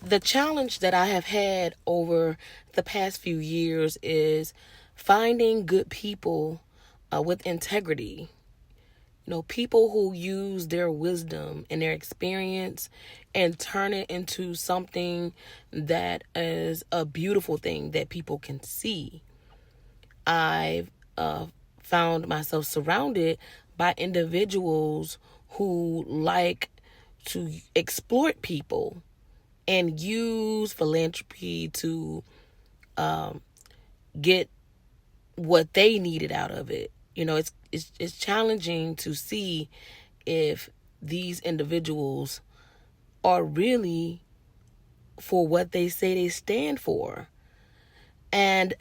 The challenge that I have had over the past few years is finding good people with integrity. People who use their wisdom and their experience and turn it into something that is a beautiful thing that people can see. I've found myself surrounded by individuals who like to exploit people and use philanthropy to get what they needed out of it. It's challenging to see if these individuals are really for what they say they stand for. And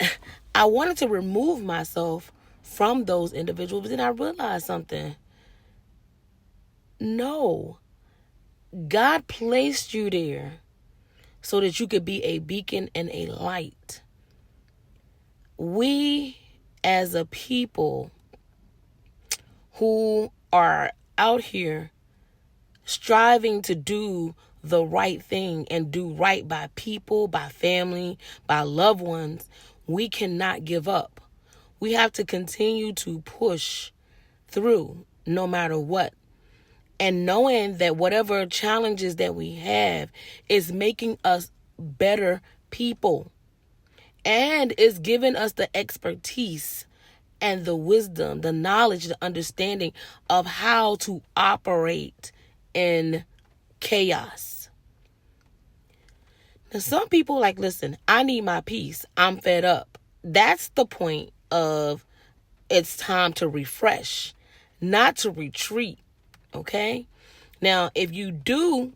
I wanted to remove myself from those individuals, but then I realized something. No, God placed you there so that you could be a beacon and a light. We, as a people who are out here striving to do the right thing and do right by people, by family, by loved ones, we cannot give up. We have to continue to push through no matter what. And knowing that whatever challenges that we have is making us better people and is giving us the expertise and the wisdom, the knowledge, the understanding of how to operate in chaos. Now, some people listen, I need my peace. I'm fed up. That's the point of it's time to refresh, not to retreat. Okay? Now, if you do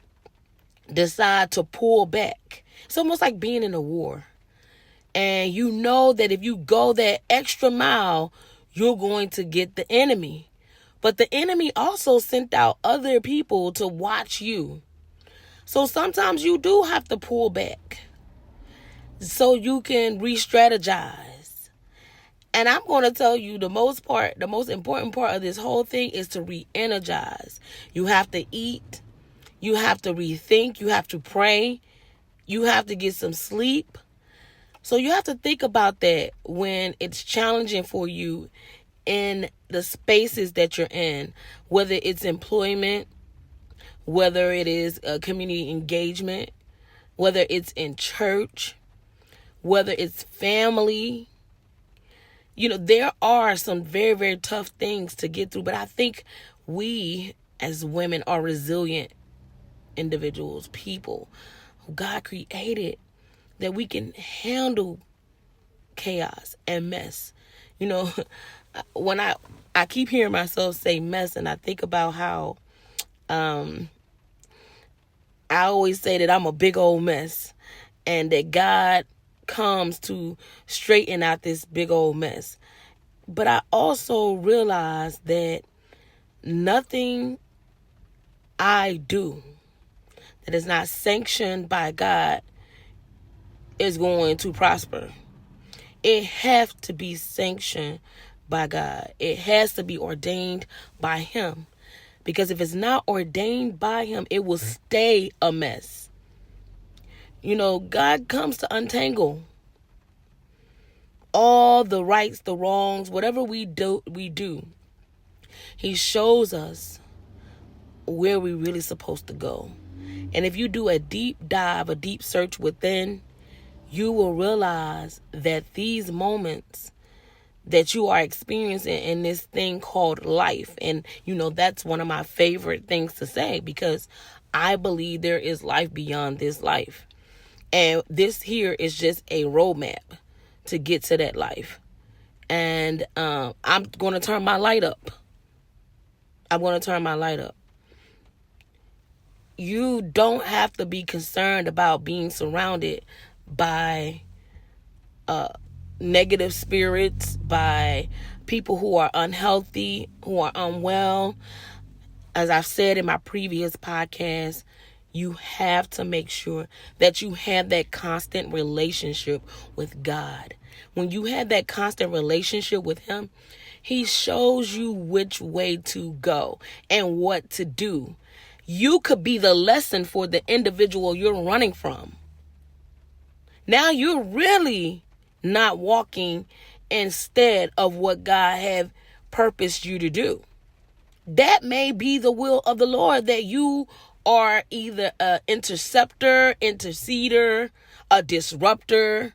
decide to pull back, it's almost like being in a war. And you know that if you go that extra mile, you're going to get the enemy. But the enemy also sent out other people to watch you. So sometimes you do have to pull back so you can re-strategize. And I'm going to tell you the most important part of this whole thing is to re-energize. You have to eat. You have to rethink. You have to pray. You have to get some sleep. So you have to think about that when it's challenging for you in the spaces that you're in, whether it's employment, whether it is community engagement, whether it's in church, whether it's family. There are some very, very tough things to get through, but I think we as women are resilient individuals, people who God created, that we can handle chaos and mess. When I keep hearing myself say mess, and I think about how I always say that I'm a big old mess, and that God comes to straighten out this big old mess. But I also realize that nothing I do that is not sanctioned by God is going to prosper. It has to be sanctioned by God. It has to be ordained by Him. Because if it's not ordained by Him, it will stay a mess. God comes to untangle all the rights, the wrongs, whatever we do. He shows us where we're really supposed to go. And if you do a deep dive, a deep search within, you will realize that these moments that you are experiencing in this thing called life, and that's one of my favorite things to say, because I believe there is life beyond this life. And this here is just a roadmap to get to that life. And I'm going to turn my light up. You don't have to be concerned about being surrounded by negative spirits, by people who are unhealthy, who are unwell. As I've said in my previous podcast, you have to make sure that you have that constant relationship with God. When you have that constant relationship with Him, He shows you which way to go and what to do. You could be the lesson for the individual you're running from. Now you're really not walking instead of what God have purposed you to do. That may be the will of the Lord, that you are either an interceptor, interceder, a disruptor,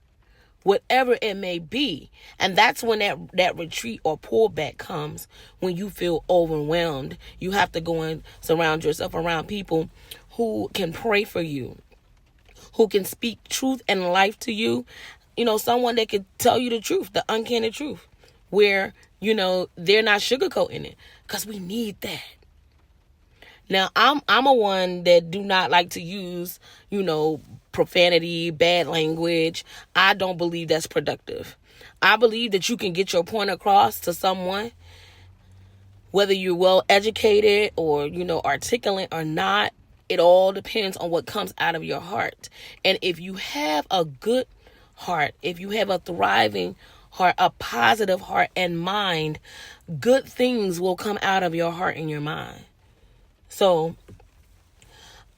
whatever it may be. And that's when that retreat or pullback comes, when you feel overwhelmed. You have to go and surround yourself around people who can pray for you, who can speak truth and life to you. Someone that can tell you the truth, the uncanny truth, where, they're not sugarcoating it, because we need that. Now, I'm a one that do not like to use, profanity, bad language. I don't believe that's productive. I believe that you can get your point across to someone, whether you're well educated or, articulate or not. It all depends on what comes out of your heart. And if you have a good heart, if you have a thriving heart, a positive heart and mind, good things will come out of your heart and your mind. So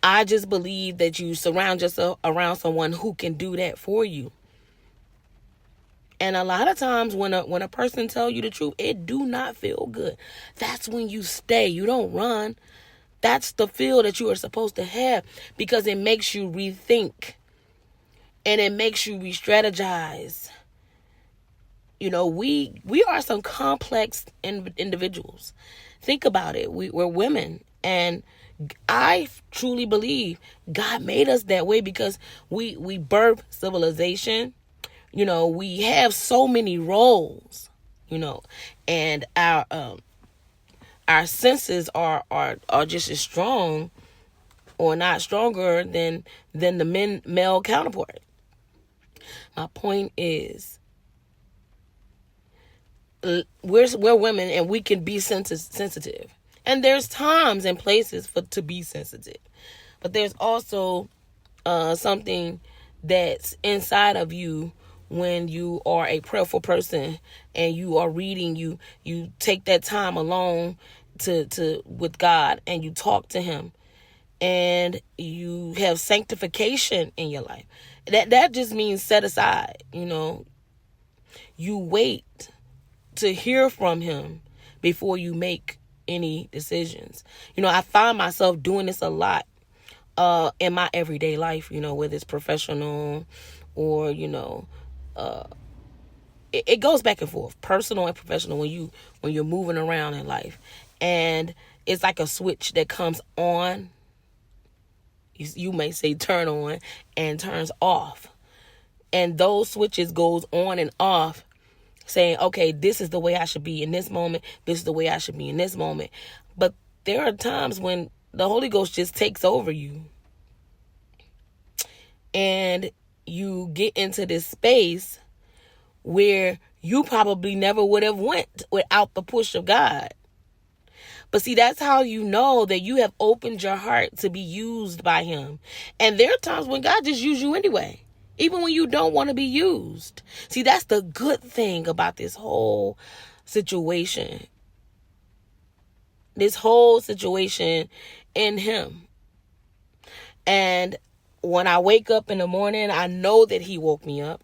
I just believe that you surround yourself around someone who can do that for you. And a lot of times when a person tell you the truth, it do not feel good. That's when you stay. You don't run. That's the feel that you are supposed to have, because it makes you rethink and it makes you re-strategize. We are some complex individuals. Think about it. We're women, and I truly believe God made us that way because we birth civilization. We have so many roles, and our senses are just as strong, or not stronger than the male counterpart. My point is, we're women and we can be sensitive. And there's times and places to be sensitive. But there's also something that's inside of you when you are a prayerful person and you are reading, you take that time alone to with God, and you talk to him, and you have sanctification in your life. That just means set aside, you wait to hear from him before you make any decisions. I find myself doing this a lot in my everyday life, whether it's professional or, it goes back and forth, personal and professional, when you're moving around in life. And it's like a switch that comes on. You may say turn on and turns off. And those switches goes on and off, saying, okay, this is the way I should be in this moment. This is the way I should be in this moment. But there are times when the Holy Ghost just takes over you. And you get into this space where you probably never would have went without the push of God. But see, that's how you know that you have opened your heart to be used by him. And there are times when God just uses you anyway, even when you don't want to be used. See, that's the good thing about this whole situation. This whole situation in him. And when I wake up in the morning, I know that he woke me up.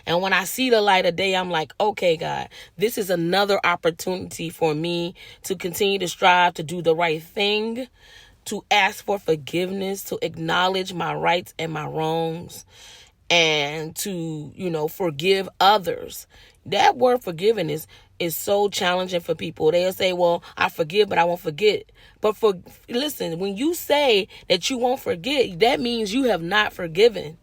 And when I see the light of day, I'm like, okay, God, this is another opportunity for me to continue to strive to do the right thing, to ask for forgiveness, to acknowledge my rights and my wrongs, and to, forgive others. That word forgiveness is so challenging for people. They'll say, well, I forgive, but I won't forget. But listen, when you say that you won't forget, that means you have not forgiven.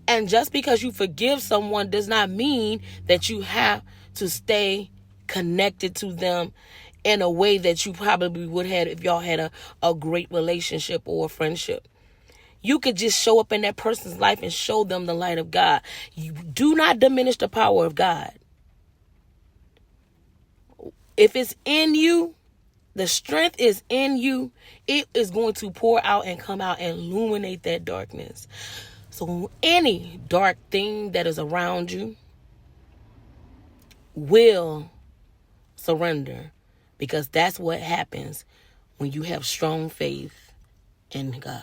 And just because you forgive someone does not mean that you have to stay connected to them in a way that you probably would have if y'all had a great relationship or a friendship. You could just show up in that person's life and show them the light of God. You do not diminish the power of God. If it's in you, the strength is in you, it is going to pour out and come out and illuminate that darkness. So any dark thing that is around you will surrender, because that's what happens when you have strong faith in God.